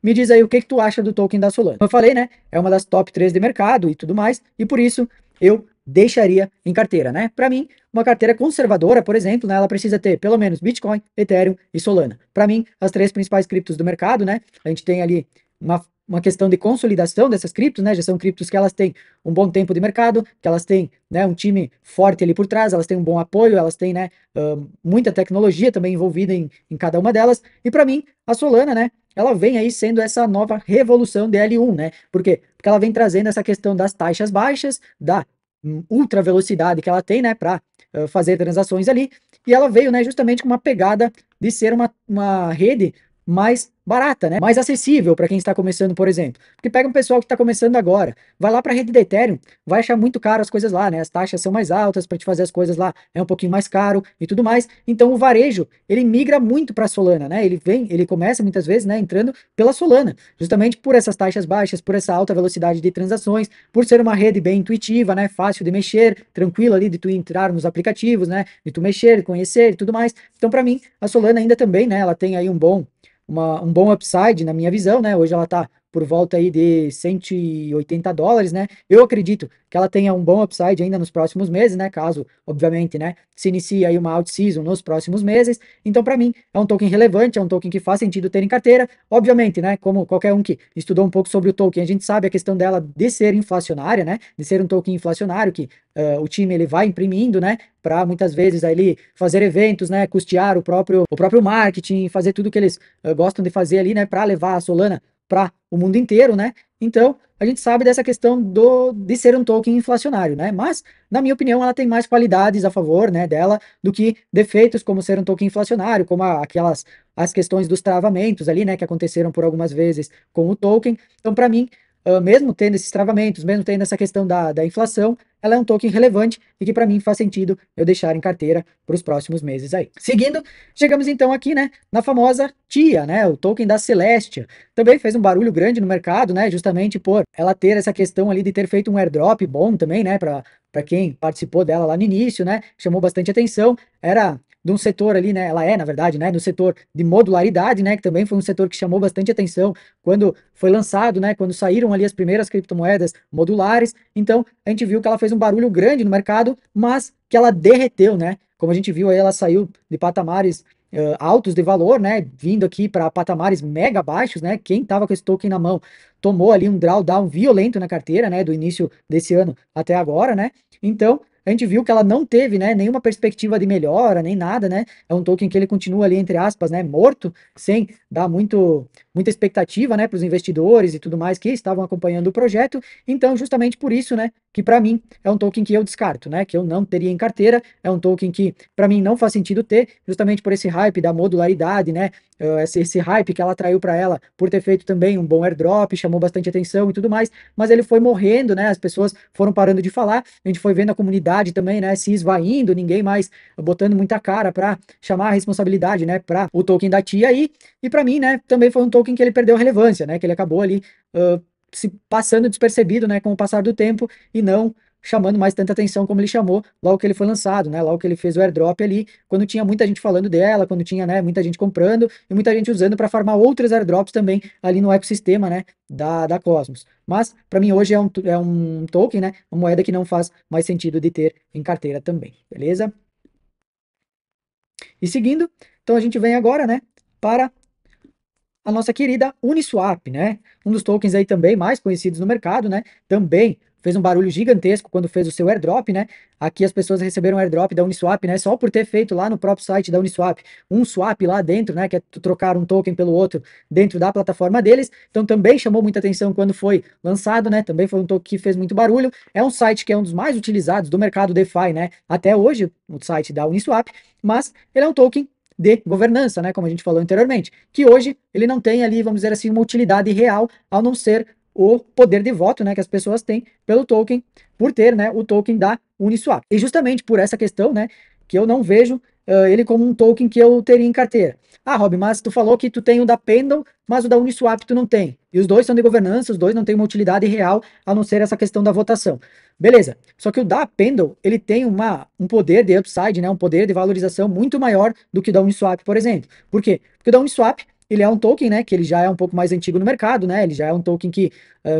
Me diz aí o que que tu acha do token da Solana. Como eu falei, né? É uma das top 3 de mercado e tudo mais, e por isso eu deixaria em carteira, né? Para mim, uma carteira conservadora, por exemplo, né, ela precisa ter pelo menos Bitcoin, Ethereum e Solana. Para mim, as três principais criptos do mercado, né? A gente tem ali uma questão de consolidação dessas criptos, né? Já são criptos que elas têm um bom tempo de mercado, que elas têm, né, um time forte ali por trás, elas têm um bom apoio, elas têm, né, muita tecnologia também envolvida em cada uma delas. E para mim, a Solana, né, ela vem aí sendo essa nova revolução de L1, né? Por quê? Porque ela vem trazendo essa questão das taxas baixas, da ultra velocidade que ela tem, né, para fazer transações ali, e ela veio, né, justamente com uma pegada de ser uma rede mais barata, né? Mais acessível para quem está começando, por exemplo. Porque pega um pessoal que está começando agora, vai lá para a rede da Ethereum, vai achar muito caro as coisas lá, né? As taxas são mais altas para te fazer as coisas lá, é um pouquinho mais caro e tudo mais. Então o varejo, ele migra muito para a Solana, né? Ele começa muitas vezes, né, entrando pela Solana, justamente por essas taxas baixas, por essa alta velocidade de transações, por ser uma rede bem intuitiva, né? Fácil de mexer, tranquilo ali de tu entrar nos aplicativos, né? De tu mexer, conhecer e tudo mais. Então para mim, a Solana ainda também, né? Ela tem aí um bom upside na minha visão, né? Hoje ela está por volta aí de $180, né? Eu acredito que ela tenha um bom upside ainda nos próximos meses, né? Caso, obviamente, né, se inicie aí uma out season nos próximos meses. Então, para mim, é um token relevante, é um token que faz sentido ter em carteira. Obviamente, né, como qualquer um que estudou um pouco sobre o token, a gente sabe a questão dela de ser inflacionária, né? De ser um token inflacionário que o time ele vai imprimindo, né? Para muitas vezes ali fazer eventos, né? Custear o próprio marketing, fazer tudo que eles gostam de fazer ali, né? Para levar a Solana para o mundo inteiro, né? Então, a gente sabe dessa questão de ser um token inflacionário, né? Mas, na minha opinião, ela tem mais qualidades a favor, né, dela do que defeitos como ser um token inflacionário, como as questões dos travamentos ali, né, que aconteceram por algumas vezes com o token. Então, para mim, mesmo tendo esses travamentos, mesmo tendo essa questão da inflação, ela é um token relevante e que para mim faz sentido eu deixar em carteira para os próximos meses aí. Seguindo, chegamos então aqui, né, na famosa TIA, né, o token da Celestia. Também fez um barulho grande no mercado, né, justamente por ela ter essa questão ali de ter feito um airdrop bom também, né, para quem participou dela lá no início, né, chamou bastante atenção. Era de um setor ali, né, ela é, na verdade, né, no setor de modularidade, né, que também foi um setor que chamou bastante atenção quando foi lançado, né, quando saíram ali as primeiras criptomoedas modulares. Então, a gente viu que ela fez um barulho grande no mercado, mas que ela derreteu, né? Como a gente viu aí, ela saiu de patamares altos de valor, né? Vindo aqui para patamares mega baixos, né? Quem estava com esse token na mão tomou ali um drawdown violento na carteira, né? Do início desse ano até agora, né? Então, a gente viu que ela não teve, né, nenhuma perspectiva de melhora, nem nada, né? É um token que ele continua ali, entre aspas, né, morto, sem dar muita expectativa, né, para os investidores e tudo mais que estavam acompanhando o projeto. Então, justamente por isso, né, que para mim é um token que eu descarto, né, que eu não teria em carteira. É um token que para mim não faz sentido ter, justamente por esse hype da modularidade, né, esse hype que ela atraiu para ela por ter feito também um bom airdrop, chamou bastante atenção e tudo mais, mas ele foi morrendo, né, as pessoas foram parando de falar, a gente foi vendo a comunidade também, né, se esvaindo, ninguém mais botando muita cara para chamar a responsabilidade, né, para o token da TIA aí. E para mim, né, também foi um token que ele perdeu relevância, né, que ele acabou ali se passando despercebido, né, com o passar do tempo e não chamando mais tanta atenção como ele chamou logo que ele foi lançado, né, logo que ele fez o airdrop ali, quando tinha muita gente falando dela, quando tinha, né, muita gente comprando e muita gente usando para farmar outros airdrops também ali no ecossistema, né, da Cosmos. Mas para mim hoje é um token, né, uma moeda que não faz mais sentido de ter em carteira também, beleza? E seguindo, então a gente vem agora, né, para a nossa querida Uniswap, né? Um dos tokens aí também mais conhecidos no mercado, né? Também fez um barulho gigantesco quando fez o seu airdrop, né? Aqui as pessoas receberam airdrop da Uniswap, né? Só por ter feito lá no próprio site da Uniswap um swap lá dentro, né? Que é trocar um token pelo outro dentro da plataforma deles. Então também chamou muita atenção quando foi lançado, né? Também foi um token que fez muito barulho. É um site que é um dos mais utilizados do mercado DeFi, né? Até hoje, o site da Uniswap, mas ele é um token de governança, né, como a gente falou anteriormente, que hoje ele não tem ali, vamos dizer assim, uma utilidade real, ao não ser o poder de voto, né, que as pessoas têm pelo token, por ter, né, o token da Uniswap. E justamente por essa questão, né, que eu não vejo ele como um token que eu teria em carteira. Ah, Rob, mas tu falou que tu tem o da Pendle, mas o da Uniswap tu não tem. E os dois são de governança, os dois não têm uma utilidade real, a não ser essa questão da votação. Beleza. Só que o da Pendle, ele tem um poder de upside, né, um poder de valorização muito maior do que o da Uniswap, por exemplo. Por quê? Porque o da Uniswap, ele é um token, né, que ele já é um pouco mais antigo no mercado, né, ele já é um token que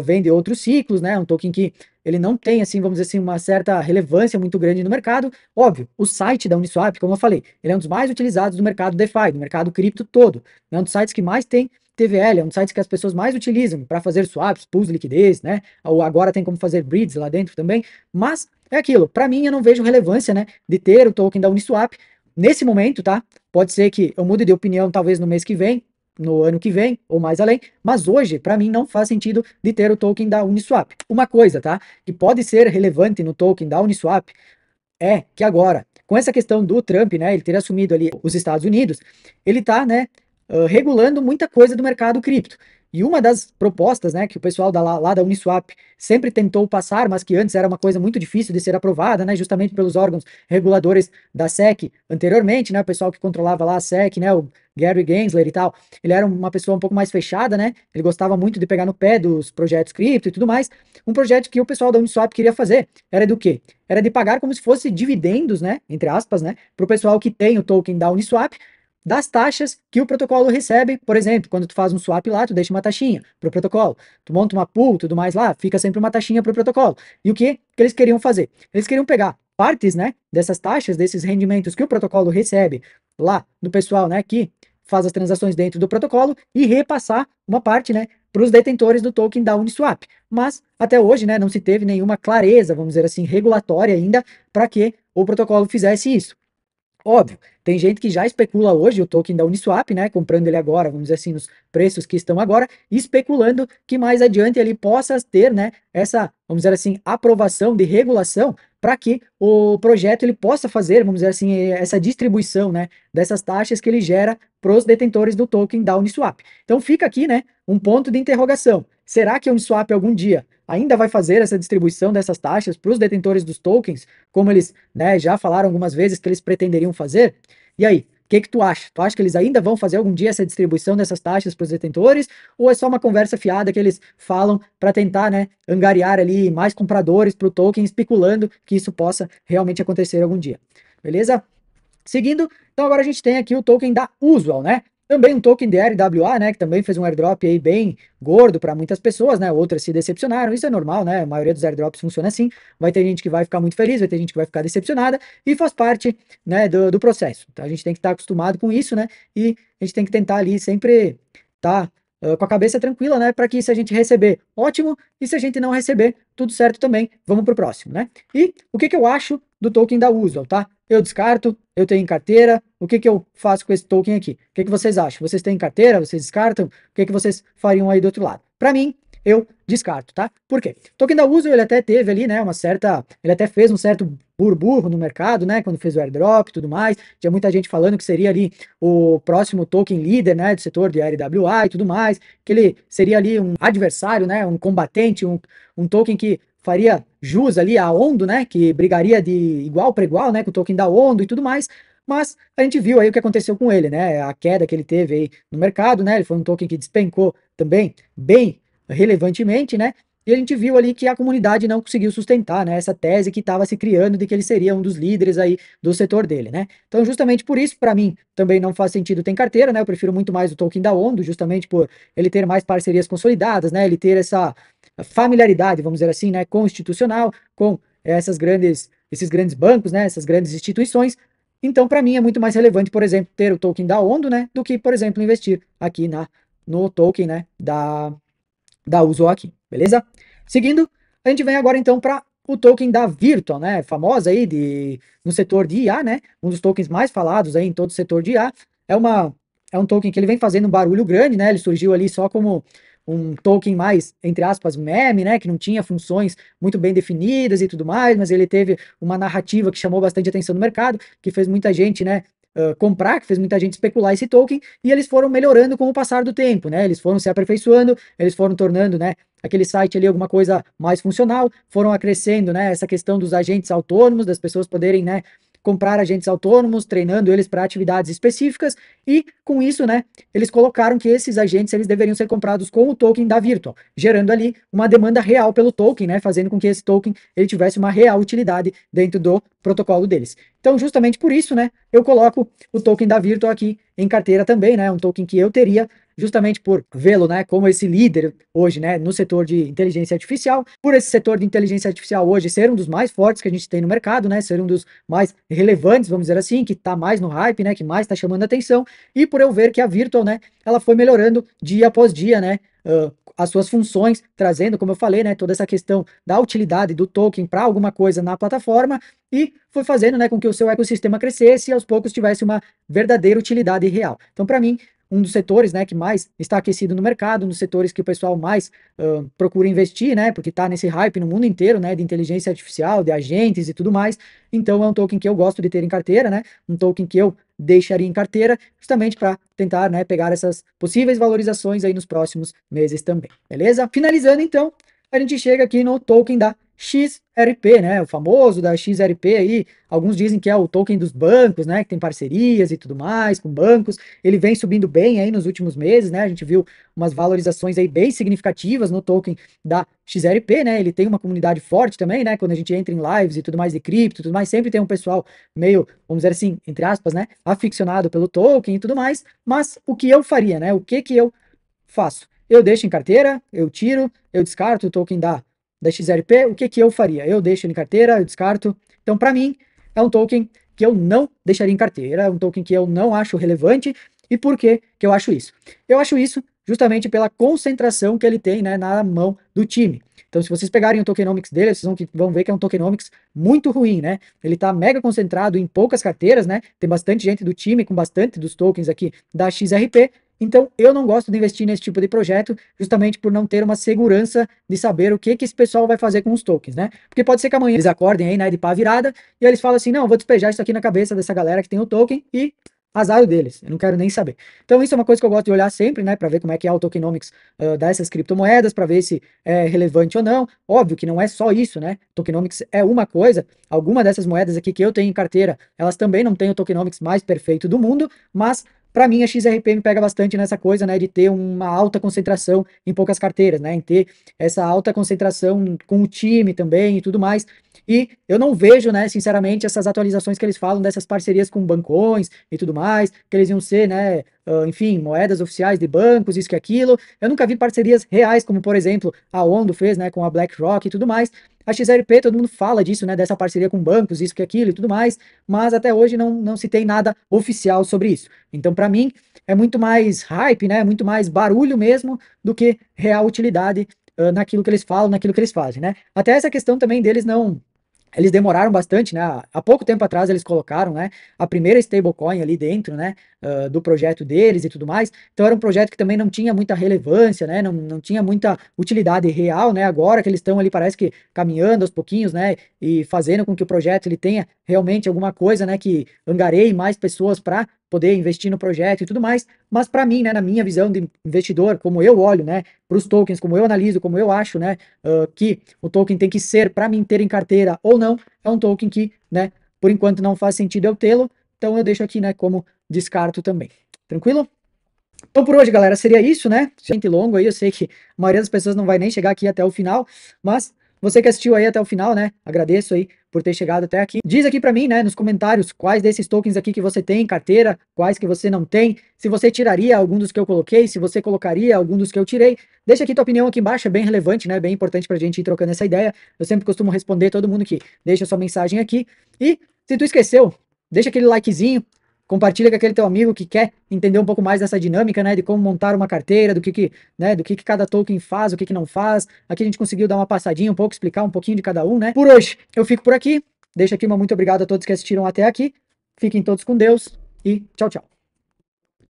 vem de outros ciclos, né, um token que ele não tem, assim, vamos dizer assim, uma certa relevância muito grande no mercado. Óbvio, o site da Uniswap, como eu falei, ele é um dos mais utilizados do mercado DeFi, do mercado cripto todo. É um dos sites que mais tem TVL, é um dos sites que as pessoas mais utilizam para fazer swaps, pools de liquidez, né? Ou agora tem como fazer bridges lá dentro também. Mas é aquilo, para mim eu não vejo relevância, né, de ter o token da Uniswap nesse momento, tá? Pode ser que eu mude de opinião talvez no mês que vem, no ano que vem ou mais além, mas hoje para mim não faz sentido de ter o token da Uniswap. Uma coisa, tá, que pode ser relevante no token da Uniswap é que agora, com essa questão do Trump, né, ele ter assumido ali os Estados Unidos, ele tá, né, regulando muita coisa do mercado cripto. E uma das propostas, né, que o pessoal lá da Uniswap sempre tentou passar, mas que antes era uma coisa muito difícil de ser aprovada, né, justamente pelos órgãos reguladores da SEC anteriormente, né, o pessoal que controlava lá a SEC, né, o Gary Gensler e tal, ele era uma pessoa um pouco mais fechada, né, ele gostava muito de pegar no pé dos projetos cripto e tudo mais. Um projeto que o pessoal da Uniswap queria fazer era do quê? Era de pagar como se fosse dividendos, né, entre aspas, né, para o pessoal que tem o token da Uniswap, das taxas que o protocolo recebe. Por exemplo, quando tu faz um swap lá, tu deixa uma taxinha pro protocolo. Tu monta uma pool, tudo mais lá, fica sempre uma taxinha pro protocolo. E o que eles queriam fazer? Eles queriam pegar partes, né, dessas taxas, desses rendimentos que o protocolo recebe lá do pessoal, né, que faz as transações dentro do protocolo e repassar uma parte, né, para os detentores do token da Uniswap. Mas até hoje, né, não se teve nenhuma clareza, vamos dizer assim, regulatória ainda para que o protocolo fizesse isso. Óbvio, tem gente que já especula hoje o token da Uniswap, né, comprando ele agora, vamos dizer assim, nos preços que estão agora, especulando que mais adiante ele possa ter, né, essa, vamos dizer assim, aprovação de regulação para que o projeto ele possa fazer, vamos dizer assim, essa distribuição, né, dessas taxas que ele gera para os detentores do token da Uniswap. Então fica aqui, né, um ponto de interrogação. será que a Uniswap algum dia ainda vai fazer essa distribuição dessas taxas para os detentores dos tokens, como eles, né, já falaram algumas vezes que eles pretenderiam fazer? E aí, o que que tu acha? Tu acha que eles ainda vão fazer algum dia essa distribuição dessas taxas para os detentores? Ou é só uma conversa fiada que eles falam para tentar, né, angariar ali mais compradores para o token, especulando que isso possa realmente acontecer algum dia? Beleza? Seguindo, então agora a gente tem aqui o token da Usual, né? Também um token de RWA, né? Que também fez um airdrop aí bem gordo para muitas pessoas, né? Outras se decepcionaram. Isso é normal, né? A maioria dos airdrops funciona assim. Vai ter gente que vai ficar muito feliz, vai ter gente que vai ficar decepcionada e faz parte, né, do processo. Então a gente tem que estar acostumado com isso, né? E a gente tem que tentar ali sempre tá com a cabeça tranquila, né? Para que se a gente receber, ótimo, e se a gente não receber, tudo certo também, vamos pro próximo, né? E o que que eu acho do token da Usual, tá? Eu descarto, eu tenho em carteira, o que que eu faço com esse token aqui? O que que vocês acham? Vocês têm em carteira, vocês descartam? O que que vocês fariam aí do outro lado? Para mim, eu descarto, tá? Por quê? O token da Usual, ele até teve ali, né, ele até fez um certo burburro no mercado, né, quando fez o airdrop e tudo mais, tinha muita gente falando que seria ali o próximo token líder, né, do setor de RWA e tudo mais, que ele seria ali um adversário, né, um combatente, um token que faria jus ali a Ondo, né, que brigaria de igual para igual, né, com o token da Ondo e tudo mais, mas a gente viu aí o que aconteceu com ele, né, a queda que ele teve aí no mercado, né, ele foi um token que despencou também bem relevantemente, né, e a gente viu ali que a comunidade não conseguiu sustentar, né, essa tese que estava se criando de que ele seria um dos líderes aí do setor dele, né. Então, justamente por isso, para mim, também não faz sentido ter carteira, né, eu prefiro muito mais o token da Ondo, justamente por ele ter mais parcerias consolidadas, né, ele ter essa familiaridade, vamos dizer assim, né, constitucional, com esses grandes bancos, né, essas grandes instituições. Então, para mim, é muito mais relevante, por exemplo, ter o token da Ondo, né, do que, por exemplo, investir aqui no token, né, da Usual aqui, beleza? Seguindo, a gente vem agora então para o token da Virtual, né, famosa aí no setor de IA, né, um dos tokens mais falados aí em todo o setor de IA, é um token que ele vem fazendo um barulho grande, né, ele surgiu ali só como um token mais, entre aspas, meme, né, que não tinha funções muito bem definidas e tudo mais, mas ele teve uma narrativa que chamou bastante atenção no mercado, que fez muita gente, né, comprar, que fez muita gente especular esse token, e eles foram melhorando com o passar do tempo, né? Eles foram se aperfeiçoando, eles foram tornando, né, aquele site ali alguma coisa mais funcional, foram acrescendo, né, essa questão dos agentes autônomos, das pessoas poderem, né, comprar agentes autônomos, treinando eles para atividades específicas, e com isso, né, eles colocaram que esses agentes eles deveriam ser comprados com o token da Virtual, gerando ali uma demanda real pelo token, né, fazendo com que esse token ele tivesse uma real utilidade dentro do protocolo deles. Então, justamente por isso, né, eu coloco o token da Virtual aqui em carteira também, né, um token que eu teria justamente por vê-lo, né, como esse líder hoje, né, no setor de inteligência artificial, por esse setor de inteligência artificial hoje ser um dos mais fortes que a gente tem no mercado, né, ser um dos mais relevantes, vamos dizer assim, que está mais no hype, né, que mais está chamando a atenção, e por eu ver que a Virtual, né, ela foi melhorando dia após dia, né, as suas funções, trazendo, como eu falei, né, toda essa questão da utilidade do token para alguma coisa na plataforma e foi fazendo, né, com que o seu ecossistema crescesse e aos poucos tivesse uma verdadeira utilidade real. Então, para mim, um dos setores, né, que mais está aquecido no mercado, um dos setores que o pessoal mais procura investir, né, porque está nesse hype no mundo inteiro, né, de inteligência artificial, de agentes e tudo mais. Então, é um token que eu gosto de ter em carteira, né, um token que eu deixaria em carteira, justamente para tentar, né, pegar essas possíveis valorizações aí nos próximos meses também, beleza? Finalizando, então, a gente chega aqui no token da XRP, né, o famoso da XRP aí, alguns dizem que é o token dos bancos, né, que tem parcerias e tudo mais com bancos, ele vem subindo bem aí nos últimos meses, né, a gente viu umas valorizações aí bem significativas no token da XRP, né, ele tem uma comunidade forte também, né, quando a gente entra em lives e tudo mais de cripto, tudo mais, sempre tem um pessoal meio, vamos dizer assim, entre aspas, né, aficionado pelo token e tudo mais, mas o que eu faria, né, o que que eu faço? Eu deixo em carteira, eu tiro, eu descarto o token da XRP, o que que eu faria? Eu deixo ele em carteira, eu descarto. Então, para mim, é um token que eu não deixaria em carteira, é um token que eu não acho relevante. E por que que eu acho isso? Eu acho isso justamente pela concentração que ele tem, né, na mão do time. Então, se vocês pegarem o tokenomics dele, vocês vão ver que é um tokenomics muito ruim, né? Ele está mega concentrado em poucas carteiras, né? Tem bastante gente do time com bastante dos tokens aqui da XRP. Então, eu não gosto de investir nesse tipo de projeto, justamente por não ter uma segurança de saber o que que esse pessoal vai fazer com os tokens, né? Porque pode ser que amanhã eles acordem aí, né, de pá virada, e eles falam assim, não, vou despejar isso aqui na cabeça dessa galera que tem o token, e azar deles, eu não quero nem saber. Então isso é uma coisa que eu gosto de olhar sempre, né, para ver como é que é o tokenomics dessas criptomoedas, para ver se é relevante ou não. Óbvio que não é só isso, né? Tokenomics é uma coisa. Alguma dessas moedas aqui que eu tenho em carteira, elas também não têm o tokenomics mais perfeito do mundo, mas para mim a XRP me pega bastante nessa coisa, né, de ter uma alta concentração em poucas carteiras, né, em ter essa alta concentração com o time também e tudo mais. E eu não vejo, né, sinceramente, essas atualizações que eles falam dessas parcerias com bancões e tudo mais, que eles iam ser, né, enfim, moedas oficiais de bancos, isso que aquilo. Eu nunca vi parcerias reais, como por exemplo a Ondo fez, né, com a BlackRock e tudo mais. A XRP, todo mundo fala disso, né, dessa parceria com bancos, isso que aquilo e tudo mais, mas até hoje não se tem nada oficial sobre isso. Então, para mim, é muito mais hype, né, muito mais barulho mesmo do que real utilidade naquilo que eles falam, naquilo que eles fazem, né. Até essa questão também deles não eles demoraram bastante, né? Há pouco tempo atrás eles colocaram, né, a primeira stablecoin ali dentro, né, do projeto deles e tudo mais. Então era um projeto que também não tinha muita relevância, né, não tinha muita utilidade real, né? Agora que eles estão ali, parece que caminhando aos pouquinhos, né, e fazendo com que o projeto ele tenha realmente alguma coisa, né, que angareie mais pessoas para poder investir no projeto e tudo mais. Mas para mim, né, na minha visão de investidor, como eu olho, né, para os tokens, como eu analiso, como eu acho, né, que o token tem que ser para mim ter em carteira ou não, é um token que, né, por enquanto não faz sentido eu tê-lo, então eu deixo aqui, né, como descarto também. Tranquilo? Então por hoje, galera, seria isso, né? Gente longo aí, eu sei que a maioria das pessoas não vai nem chegar aqui até o final, mas você que assistiu aí até o final, né? Agradeço aí por ter chegado até aqui. Diz aqui para mim, né, nos comentários, quais desses tokens aqui que você tem em carteira, quais que você não tem, se você tiraria algum dos que eu coloquei, se você colocaria algum dos que eu tirei. Deixa aqui tua opinião aqui embaixo, é bem relevante, né? Bem importante pra gente ir trocando essa ideia. Eu sempre costumo responder todo mundo que deixa sua mensagem aqui. E se tu esqueceu, deixa aquele likezinho, compartilha com aquele teu amigo que quer entender um pouco mais dessa dinâmica, né, de como montar uma carteira, né, do que cada token faz, o que não faz. Aqui a gente conseguiu dar uma passadinha um pouco, explicar um pouquinho de cada um, né? Por hoje eu fico por aqui. Deixa aqui uma muito obrigado a todos que assistiram até aqui. Fiquem todos com Deus e tchau, tchau.